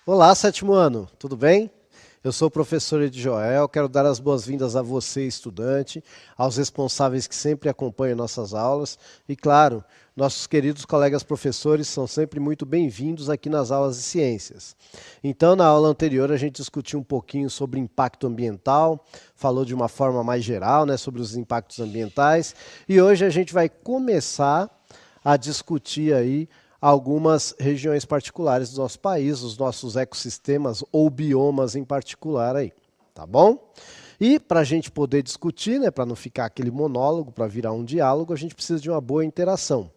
Olá, sétimo ano, tudo bem? Eu sou o professor Ed Joel, quero dar as boas-vindas a você, estudante, aos responsáveis que sempre acompanham nossas aulas e, claro, nossos queridos colegas professores são sempre muito bem-vindos aqui nas aulas de ciências. Então, na aula anterior, a gente discutiu um pouquinho sobre impacto ambiental, falou de uma forma mais geral, né, sobre os impactos ambientais, e hoje a gente vai começar a discutir aí algumas regiões particulares do nosso país, os nossos ecossistemas ou biomas em particular aí, tá bom? E para a gente poder discutir, né, para não ficar aquele monólogo, para virar um diálogo, a gente precisa de uma boa interação.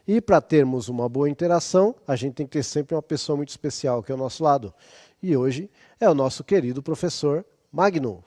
E para termos uma boa interação, a gente tem que ter sempre uma pessoa muito especial aqui ao nosso lado. E hoje é o nosso querido professor Magno.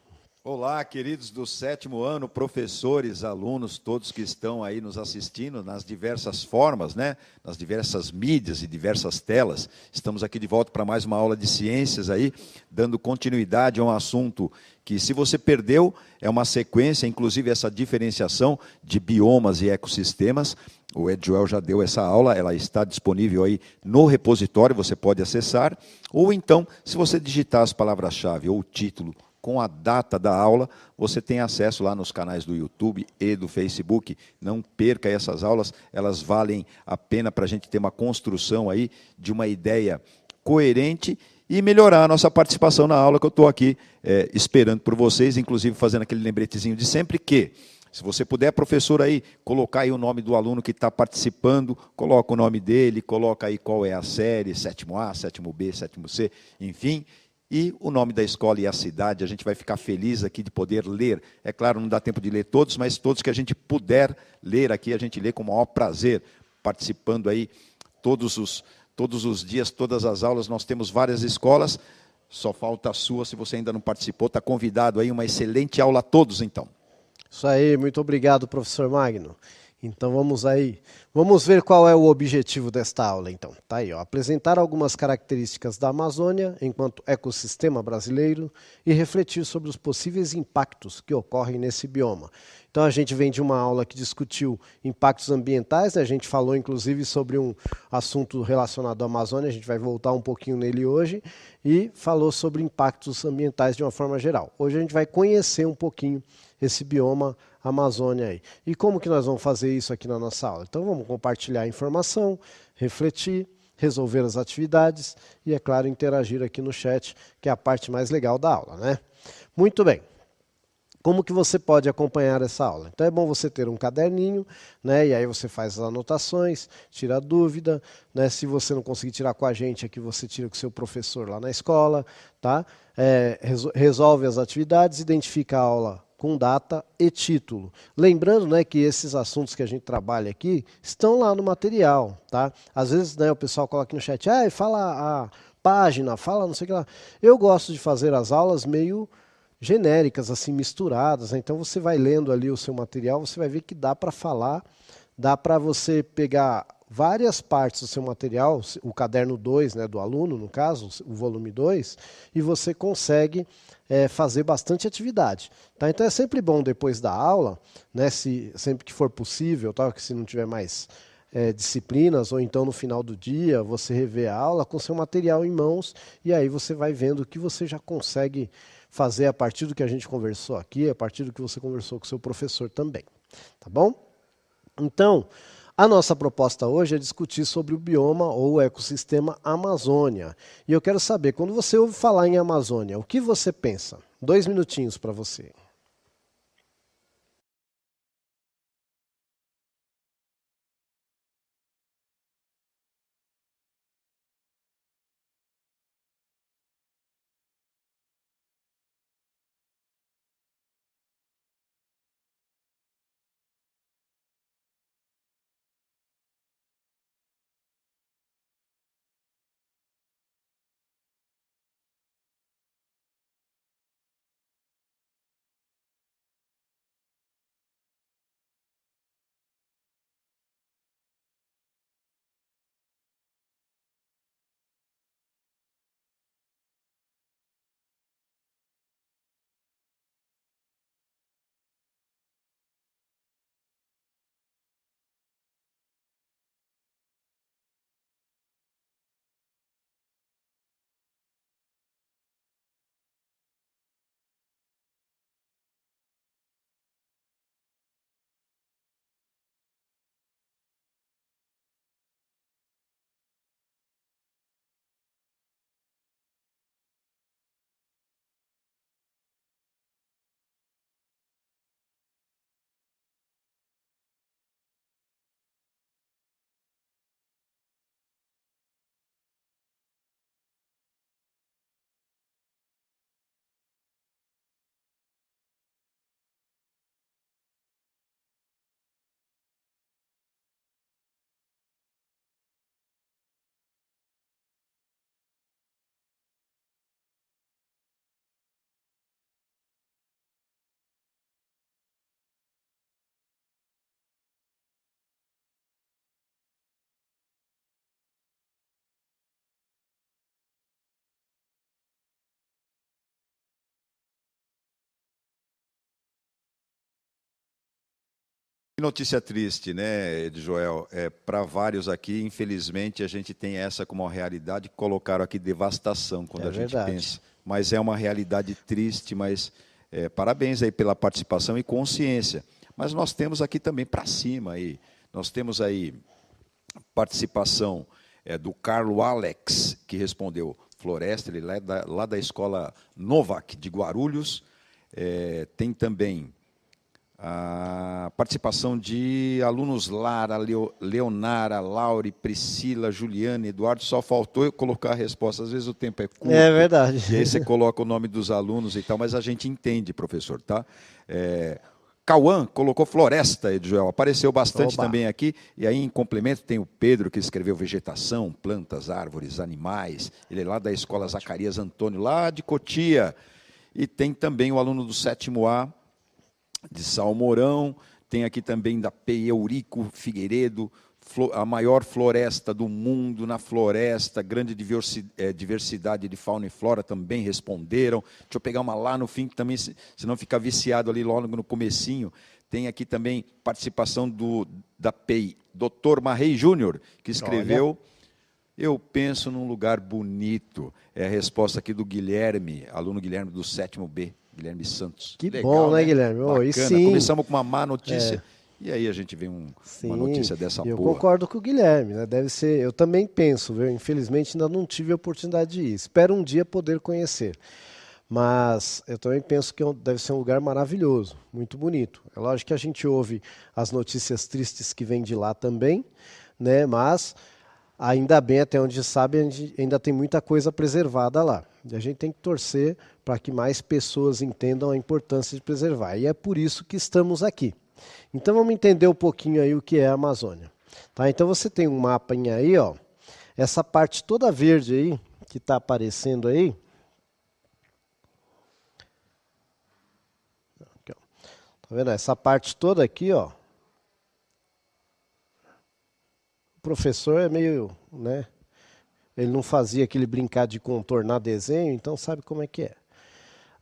Olá, queridos do sétimo ano, professores, alunos, todos que estão aí nos assistindo nas diversas formas, né? Nas diversas mídias e diversas telas. Estamos aqui de volta para mais uma aula de ciências aí, dando continuidade a um assunto que, se você perdeu, é uma sequência, inclusive essa diferenciação de biomas e ecossistemas. O Ed Joel já deu essa aula, ela está disponível aí no repositório, você pode acessar. Ou então, se você digitar as palavras-chave ou o título com a data da aula, você tem acesso lá nos canais do YouTube e do Facebook. Não perca essas aulas, elas valem a pena para a gente ter uma construção aí de uma ideia coerente e melhorar a nossa participação na aula, que eu estou aqui esperando por vocês, inclusive fazendo aquele lembretezinho de sempre que, se você puder, professor, aí, colocar aí o nome do aluno que está participando, coloca o nome dele, coloca aí qual é a série, sétimo A, sétimo B, sétimo C, enfim, e o nome da escola e a cidade. A gente vai ficar feliz aqui de poder ler. É claro, não dá tempo de ler todos, mas todos que a gente puder ler aqui, a gente lê com o maior prazer, participando aí todos os dias, todas as aulas. Nós temos várias escolas, só falta a sua, se você ainda não participou, está convidado aí, uma excelente aula a todos, então. Isso aí, muito obrigado, professor Magno. Então vamos aí, vamos ver qual é o objetivo desta aula, então. Tá aí, ó, apresentar algumas características da Amazônia enquanto ecossistema brasileiro e refletir sobre os possíveis impactos que ocorrem nesse bioma. Então a gente vem de uma aula que discutiu impactos ambientais, né? A gente falou inclusive sobre um assunto relacionado à Amazônia, a gente vai voltar um pouquinho nele hoje, e falou sobre impactos ambientais de uma forma geral. Hoje a gente vai conhecer um pouquinho esse bioma Amazônia aí. E como que nós vamos fazer isso aqui na nossa aula? Então vamos compartilhar a informação, refletir, resolver as atividades e, é claro, interagir aqui no chat, que é a parte mais legal da aula, né? Muito bem. Como que você pode acompanhar essa aula? Então é bom você ter um caderninho, né? E aí você faz as anotações, tira a dúvida, né? Se você não conseguir tirar com a gente, aqui você tira com o seu professor lá na escola, tá? Resolve as atividades, identifica a aula com data e título. Lembrando, né, que esses assuntos que a gente trabalha aqui estão lá no material, tá? Às vezes, né, o pessoal coloca aqui no chat, fala a página, fala não sei o que lá. Eu gosto de fazer as aulas meio genéricas, assim, misturadas, né? Então você vai lendo ali o seu material, você vai ver que dá para falar, dá para você pegar várias partes do seu material, o caderno 2, né, do aluno, no caso, o volume 2, e você consegue fazer bastante atividade. Tá? Então é sempre bom depois da aula, né, sempre que for possível, tá? Que se não tiver mais disciplinas, ou então no final do dia, você rever a aula com seu material em mãos, e aí você vai vendo o que você já consegue fazer a partir do que a gente conversou aqui, a partir do que você conversou com o seu professor também. Tá bom? Então, a nossa proposta hoje é discutir sobre o bioma ou o ecossistema Amazônia. E eu quero saber, quando você ouve falar em Amazônia, o que você pensa? 2 minutinhos para você. notícia triste, né, Joel? Para vários aqui, infelizmente, a gente tem essa como uma realidade, colocaram aqui devastação quando a gente pensa. Mas é uma realidade triste, mas parabéns aí pela participação e consciência. Mas nós temos aqui também para cima, aí, nós temos aí participação do Carlo Alex, que respondeu floresta, ele é lá da escola Novak, de Guarulhos. Tem também a participação de alunos Lara, Leonara, Laure, Priscila, Juliana, Eduardo. Só faltou eu colocar a resposta. Às vezes o tempo é curto. É verdade. E aí você coloca o nome dos alunos e tal, mas a gente entende, professor, tá? Cauã colocou floresta, Edjoel, apareceu bastante também aqui. E aí, em complemento, tem o Pedro, que escreveu vegetação, plantas, árvores, animais. Ele é lá da escola Zacarias Antônio, lá de Cotia. E tem também o aluno do 7º A, de Salmourão. Tem aqui também da P. Eurico Figueiredo, a maior floresta do mundo na floresta, grande diversidade de fauna e flora também responderam. Deixa eu pegar uma lá no fim, que também, senão fica viciado ali logo no comecinho. Tem aqui também participação da PEI, Dr. Marrei Júnior, que escreveu... Olha. Eu penso num lugar bonito. É a resposta aqui do Guilherme, aluno Guilherme do 7º B, Guilherme Santos. Que legal, bom, né, Guilherme? Bacana. Sim. Começamos com uma má notícia. E aí a gente vê uma notícia dessa boa. Eu concordo com o Guilherme, né? Deve ser. Eu também penso, viu? Infelizmente ainda não tive a oportunidade de ir. Espero um dia poder conhecer. Mas eu também penso que deve ser um lugar maravilhoso, muito bonito. É lógico que a gente ouve as notícias tristes que vêm de lá também, né? Mas ainda bem, até onde sabe, ainda tem muita coisa preservada lá. E a gente tem que torcer para que mais pessoas entendam a importância de preservar. E é por isso que estamos aqui. Então vamos entender um pouquinho aí o que é a Amazônia. Tá? Então você tem um mapa aí, ó. Essa parte toda verde aí, que está aparecendo aí. Aqui, ó. Tá vendo? Essa parte toda aqui, ó. O professor é meio, né? Ele não fazia aquele brincar de contornar desenho, então sabe como é que é.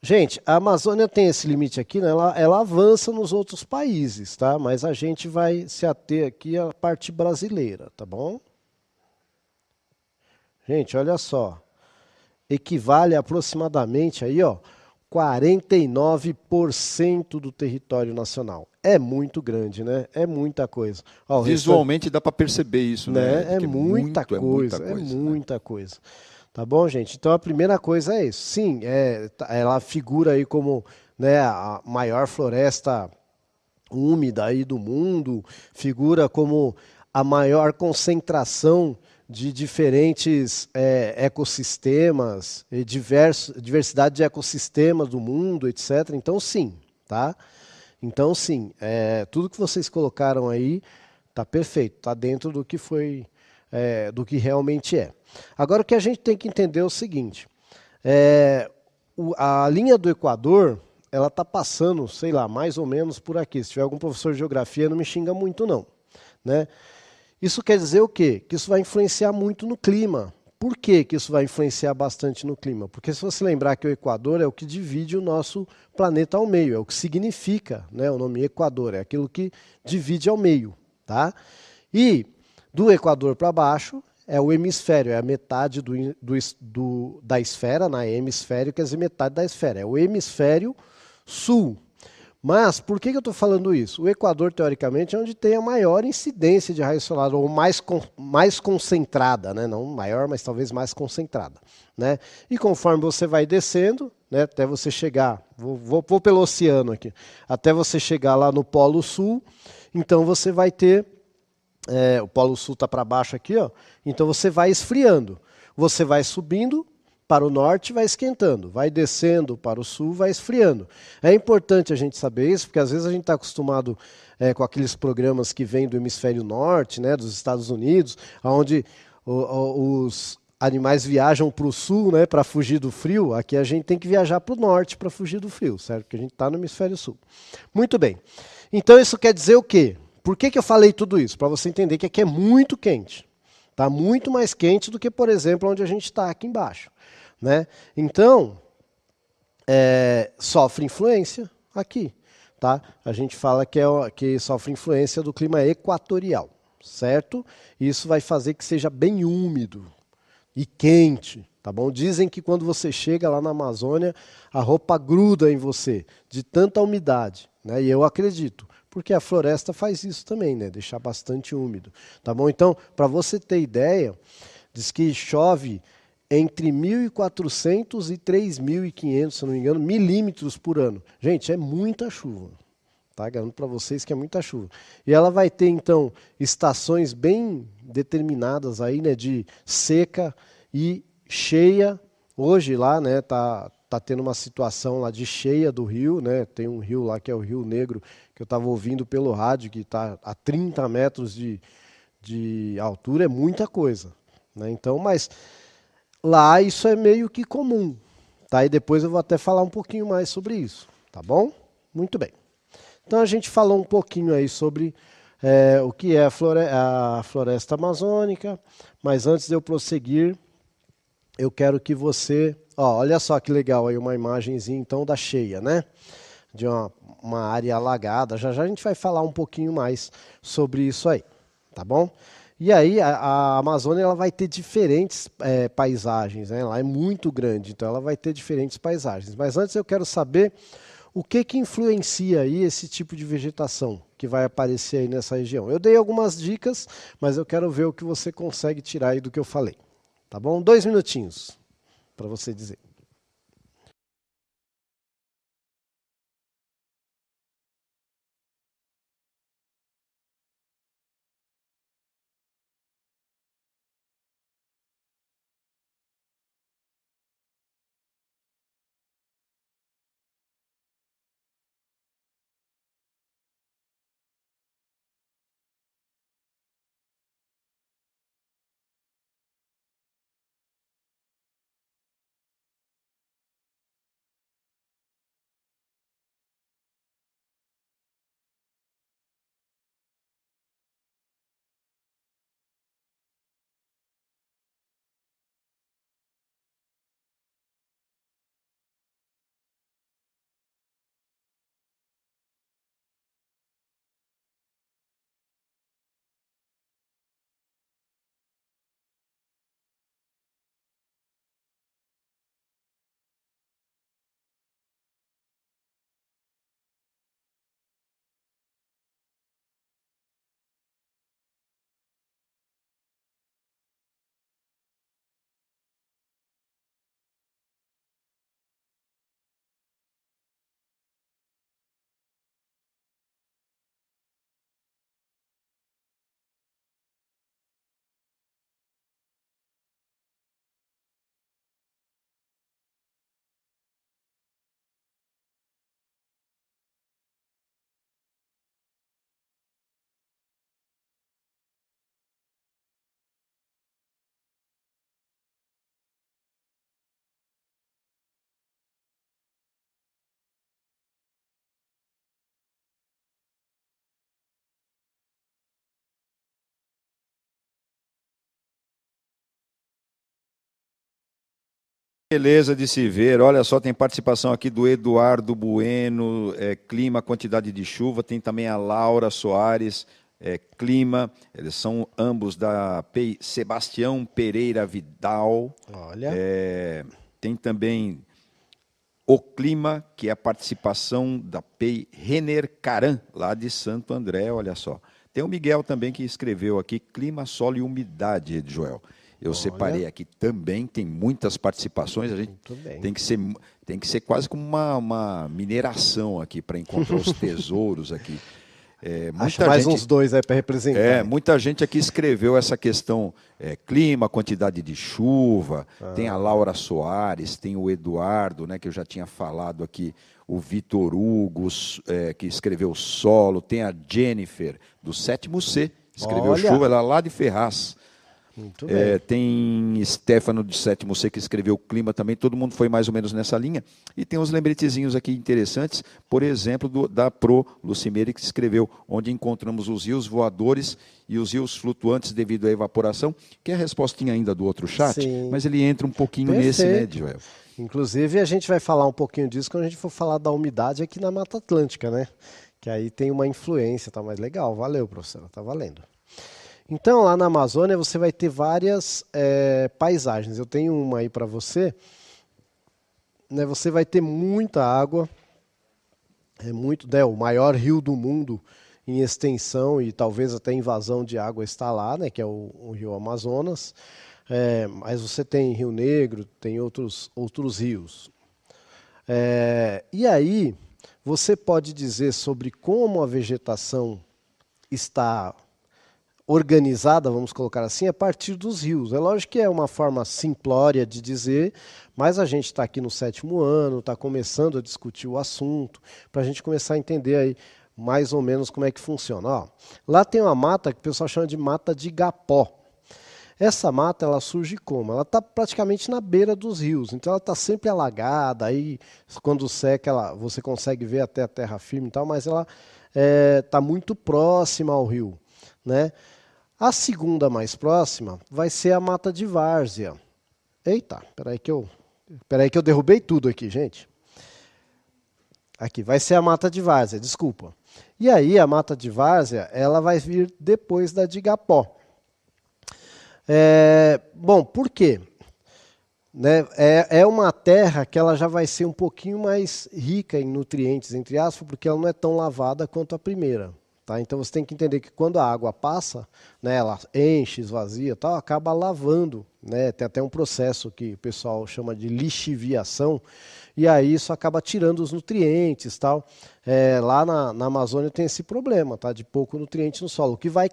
Gente, a Amazônia tem esse limite aqui, né? Ela avança nos outros países, tá? Mas a gente vai se ater aqui à parte brasileira, tá bom? Gente, olha só. Equivale aproximadamente aí, ó, 49% do território nacional. É muito grande, né? É muita coisa. Ó, visualmente dá para perceber isso, né? É muita coisa. Tá bom, gente? Então a primeira coisa é isso. Sim, ela figura aí como, né, a maior floresta úmida aí do mundo, figura como a maior concentração de diferentes ecossistemas, diversidade de ecossistemas do mundo, etc. Então sim, tá? Então sim, tudo que vocês colocaram aí tá perfeito, tá dentro do que foi, do que realmente é. Agora o que a gente tem que entender é o seguinte, a linha do Equador, ela está passando, sei lá, mais ou menos por aqui. Se tiver algum professor de geografia, não me xinga muito não, né? Isso quer dizer o quê? Que isso vai influenciar muito no clima. Por que isso vai influenciar bastante no clima? Porque se você lembrar que o Equador é o que divide o nosso planeta ao meio, é o que significa, né, o nome Equador, é aquilo que divide ao meio, tá? E do Equador para baixo é o hemisfério, é a metade da esfera, né? Hemisfério quer dizer metade da esfera, é o hemisfério sul. Mas por que eu estou falando isso? O Equador, teoricamente, é onde tem a maior incidência de raio solar, ou mais concentrada, né? Não maior, mas talvez mais concentrada, né? E conforme você vai descendo, né, até você chegar, vou pelo oceano aqui, até você chegar lá no Polo Sul, então você vai ter, o Polo Sul está para baixo aqui, ó, então você vai esfriando, você vai subindo, para o norte vai esquentando, vai descendo para o sul, vai esfriando. É importante a gente saber isso, porque às vezes a gente está acostumado com aqueles programas que vêm do hemisfério norte, né, dos Estados Unidos, onde os animais viajam para o sul, né, para fugir do frio. Aqui a gente tem que viajar para o norte para fugir do frio, certo? Porque a gente está no hemisfério sul. Muito bem. Então isso quer dizer o quê? Por que eu falei tudo isso? Para você entender que aqui é muito quente. Está muito mais quente do que, por exemplo, onde a gente está aqui embaixo. Né? Então, sofre influência aqui. tá? A gente fala que sofre influência do clima equatorial, certo? Isso vai fazer que seja bem úmido e quente, tá bom? Dizem que quando você chega lá na Amazônia, a roupa gruda em você, de tanta umidade, né? E eu acredito, porque a floresta faz isso também, né? Deixar bastante úmido, tá bom? Então, para você ter ideia, diz que chove entre 1.400 e 3.500, se não me engano, milímetros por ano. Gente, é muita chuva. Tá? Garanto para vocês que é muita chuva. E ela vai ter, então, estações bem determinadas aí, né, de seca e cheia. Hoje lá, né, tá tendo uma situação lá de cheia do rio, né? Tem um rio lá que é o Rio Negro, que eu estava ouvindo pelo rádio, que está a 30 metros de altura, é muita coisa, né? Então, mas lá isso é meio que comum, tá? E depois eu vou até falar um pouquinho mais sobre isso, tá bom? Muito bem. Então a gente falou um pouquinho aí sobre o que é a floresta amazônica, mas antes de eu prosseguir, eu quero que você... olha só que legal aí uma imagenzinha então da cheia, né? De uma área alagada. Já já a gente vai falar um pouquinho mais sobre isso aí, tá bom? E aí a Amazônia ela vai ter diferentes paisagens, né? Ela é muito grande, então ela vai ter diferentes paisagens. Mas antes eu quero saber o que influencia aí esse tipo de vegetação que vai aparecer aí nessa região. Eu dei algumas dicas, mas eu quero ver o que você consegue tirar aí do que eu falei. Tá bom? 2 minutinhos para você dizer. Beleza de se ver. Olha só, tem participação aqui do Eduardo Bueno, clima, quantidade de chuva. Tem também a Laura Soares, clima. Eles são ambos da PEI Sebastião Pereira Vidal. Olha. Tem também o clima, que é a participação da PEI Renner Caran, lá de Santo André, olha só. Tem o Miguel também que escreveu aqui, clima, solo e umidade, Joel. Eu separei aqui também, tem muitas participações, a gente tem que ser quase como uma mineração aqui para encontrar os tesouros aqui. Acho mais uns 2 aí para representar. Muita gente aqui escreveu essa questão, clima, quantidade de chuva, tem a Laura Soares, tem o Eduardo, né, que eu já tinha falado aqui, o Vitor Hugo, que escreveu solo, tem a Jennifer, do 7º C, escreveu chuva, ela é lá de Ferraz. Muito bem. Tem Stefano de Sétimo C que escreveu Clima também, todo mundo foi mais ou menos nessa linha. E tem uns lembretezinhos aqui interessantes, por exemplo, da Pro Lucimere, que escreveu onde encontramos os rios voadores e os rios flutuantes devido à evaporação, que é a respostinha ainda do outro chat, Sim. mas ele entra um pouquinho nesse, né, Joel? Inclusive, a gente vai falar um pouquinho disso quando a gente for falar da umidade aqui na Mata Atlântica, né? Que aí tem uma influência, tá mais legal. Valeu, professora, tá valendo. Então, lá na Amazônia, você vai ter várias paisagens. Eu tenho uma aí para você. Né, você vai ter muita água. O maior rio do mundo em extensão e talvez até invasão de água está lá, né, que é o rio Amazonas. Mas você tem Rio Negro, tem outros rios. E aí, você pode dizer sobre como a vegetação está organizada, vamos colocar assim, a partir dos rios. É lógico que é uma forma simplória de dizer, mas a gente está aqui no 7º ano, está começando a discutir o assunto, para a gente começar a entender aí mais ou menos como é que funciona. Ó, lá tem uma mata que o pessoal chama de mata de igapó. Essa mata, ela surge como? Ela está praticamente na beira dos rios, então ela está sempre alagada, aí quando seca você consegue ver até a terra firme e tal, mas ela está muito próxima ao rio, né? A segunda mais próxima vai ser a mata de várzea. Eita, peraí que eu derrubei tudo aqui, gente. Aqui, vai ser a mata de várzea, desculpa. E aí a mata de várzea, ela vai vir depois da de igapó. Bom, por quê? Né? É uma terra que ela já vai ser um pouquinho mais rica em nutrientes, entre aspas, porque ela não é tão lavada quanto a primeira. Tá? Então você tem que entender que quando a água passa, né, ela enche, esvazia, tal, acaba lavando. Né? Tem até um processo que o pessoal chama de lixiviação, e aí isso acaba tirando os nutrientes. Tal. Lá na Amazônia tem esse problema, tá? De pouco nutriente no solo. O que vai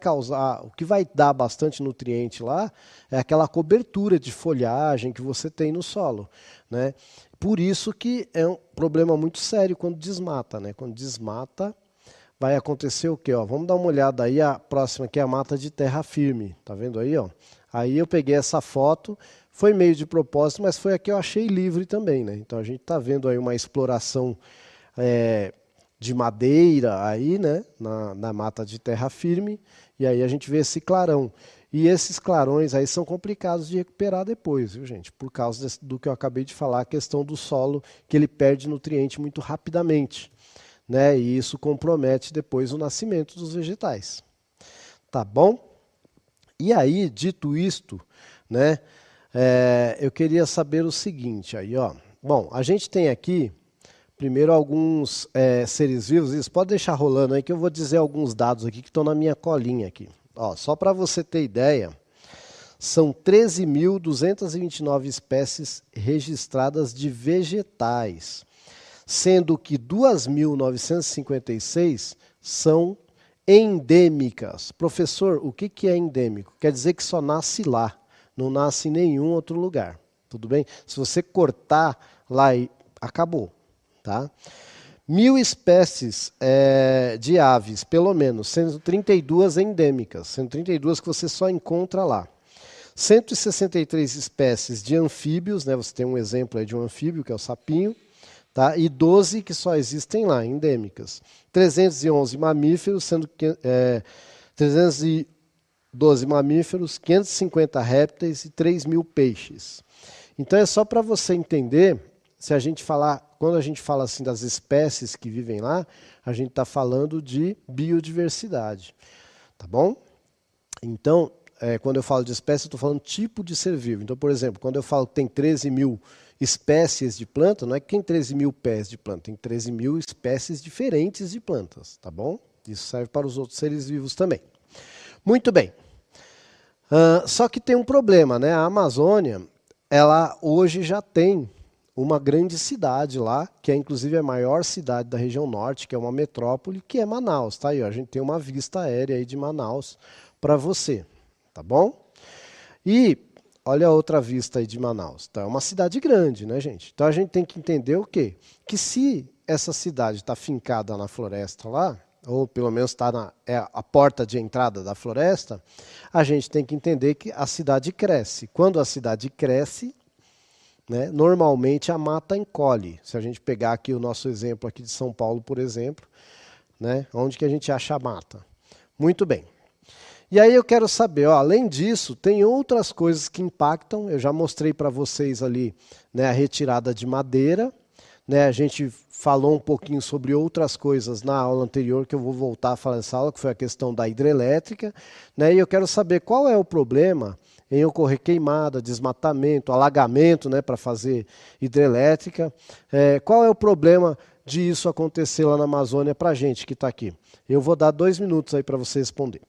dar bastante nutriente lá é aquela cobertura de folhagem que você tem no solo. Né? Por isso que é um problema muito sério quando desmata. Né? Quando desmata, vai acontecer o quê? Ó, vamos dar uma olhada aí, a próxima que é a mata de terra firme. Tá vendo aí? Ó? Aí eu peguei essa foto, foi meio de propósito, mas foi a que eu achei livre também. Né? Então a gente está vendo aí uma exploração de madeira aí, né? na mata de terra firme, e aí a gente vê esse clarão. E esses clarões aí são complicados de recuperar depois, viu, gente? Por causa do que eu acabei de falar, a questão do solo, que ele perde nutriente muito rapidamente. Né? E isso compromete depois o nascimento dos vegetais. Tá bom? E aí, dito isto, né, eu queria saber o seguinte. Aí, ó. Bom, a gente tem aqui, primeiro, alguns seres vivos. Isso pode deixar rolando aí que eu vou dizer alguns dados aqui que estão na minha colinha aqui. Ó, só para você ter ideia, são 13.229 espécies registradas de vegetais, sendo que 2.956 são endêmicas. Professor, o que é endêmico? Quer dizer que só nasce lá, não nasce em nenhum outro lugar. Tudo bem? Se você cortar lá, acabou. Tá? 1.000 espécies de aves, pelo menos, sendo 32 endêmicas, sendo 32 que você só encontra lá. 163 espécies de anfíbios, né? Você tem um exemplo aí de um anfíbio, que é o sapinho. Tá? E 12 que só existem lá, endêmicas. 311 mamíferos, sendo que 312 mamíferos, 550 répteis e 3.000 peixes. Então é só para você entender, quando a gente fala assim das espécies que vivem lá, a gente está falando de biodiversidade. Tá bom? Então, quando eu falo de espécie, eu estou falando tipo de ser vivo. Então, por exemplo, quando eu falo que tem 13.000 espécies de planta, não é que tem 13.000 pés de planta, tem 13.000 espécies diferentes de plantas, tá bom? Isso serve para os outros seres vivos também. Muito bem. Só que tem um problema, né? A Amazônia, ela hoje já tem uma grande cidade lá, que é inclusive a maior cidade da região norte, que é uma metrópole, que é Manaus, tá aí, ó, a gente tem uma vista aérea aí de Manaus para você, tá bom? E olha a outra vista aí de Manaus. Então, é uma cidade grande, né, gente? Então a gente tem que entender o quê? Que se essa cidade está fincada na floresta lá, ou pelo menos está é a porta de entrada da floresta, a gente tem que entender que a cidade cresce. Quando a cidade cresce, né, normalmente a mata encolhe. Se a gente pegar aqui o nosso exemplo aqui de São Paulo, por exemplo, né, onde que a gente acha a mata? Muito bem. E aí eu quero saber, ó, além disso, tem outras coisas que impactam. Eu já mostrei para vocês ali, né, a retirada de madeira. Né, a gente falou um pouquinho sobre outras coisas na aula anterior, que eu vou voltar a falar nessa aula, que foi a questão da hidrelétrica. Né, e eu quero saber qual é o problema em ocorrer queimada, desmatamento, alagamento, né, para fazer hidrelétrica. Qual é o problema de isso acontecer lá na Amazônia para a gente que está aqui? Eu vou dar 2 minutos aí para você responder.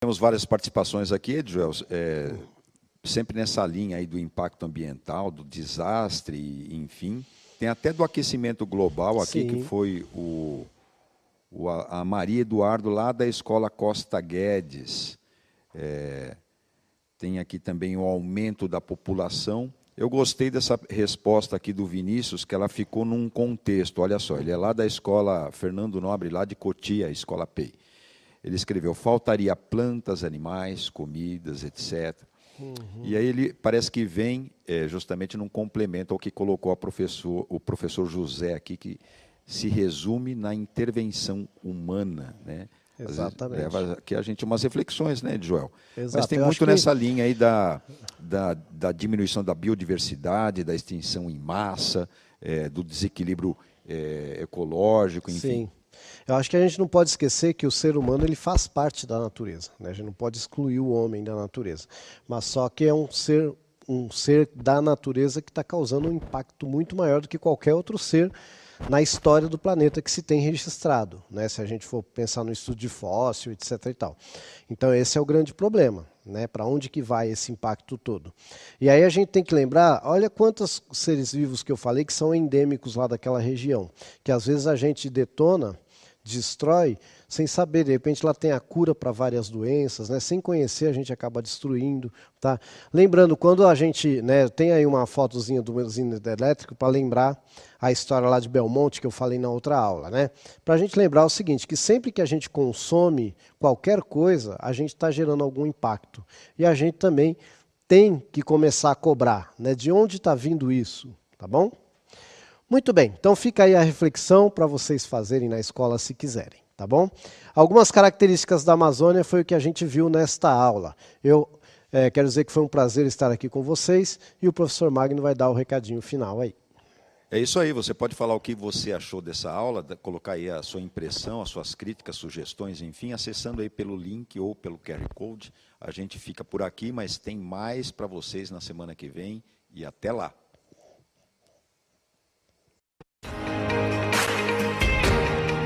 Temos várias participações aqui, Joel, sempre nessa linha aí do impacto ambiental, do desastre, enfim. Tem até do aquecimento global aqui, Sim. que foi a Maria Eduardo, lá da Escola Costa Guedes. Tem aqui também o aumento da população. Eu gostei dessa resposta aqui do Vinícius, que ela ficou num contexto. Olha só, ele é lá da Escola Fernando Nobre, lá de Cotia, Escola PEI. Ele escreveu: faltaria plantas, animais, comidas, etc. E aí ele parece que vem justamente num complemento ao que colocou o professor José aqui, que se resume na intervenção humana, né? Exatamente. Leva aqui a gente umas reflexões, né, Joel? Exato. Mas tem muito nessa linha aí da diminuição da biodiversidade, da extinção em massa, do desequilíbrio ecológico, enfim. Sim. Eu acho que a gente não pode esquecer que o ser humano ele faz parte da natureza, né? A gente não pode excluir o homem da natureza, mas só que é um ser da natureza que está causando um impacto muito maior do que qualquer outro ser na história do planeta que se tem registrado, né? Se a gente for pensar no estudo de fóssil, etc. e tal. Então esse é o grande problema, né? Para onde que vai esse impacto todo? E aí a gente tem que lembrar, olha quantos seres vivos que eu falei que são endêmicos lá daquela região, que às vezes a gente detona, destrói, sem saber, de repente lá tem a cura para várias doenças, né? Sem conhecer a gente acaba destruindo. Tá? Lembrando, quando a gente, né, tem aí uma fotozinha do usina elétrico para lembrar a história lá de Belmonte que eu falei na outra aula, né? Para a gente lembrar o seguinte, que sempre que a gente consome qualquer coisa, a gente está gerando algum impacto. E a gente também tem que começar a cobrar, né? De onde está vindo isso, tá bom? Muito bem, então fica aí a reflexão para vocês fazerem na escola se quiserem, tá bom? Algumas características da Amazônia foi o que a gente viu nesta aula. Eu quero dizer que foi um prazer estar aqui com vocês e o professor Magno vai dar o recadinho final aí. É isso aí, você pode falar o que você achou dessa aula, colocar aí a sua impressão, as suas críticas, sugestões, enfim, acessando aí pelo link ou pelo QR Code. A gente fica por aqui, mas tem mais para vocês na semana que vem e até lá.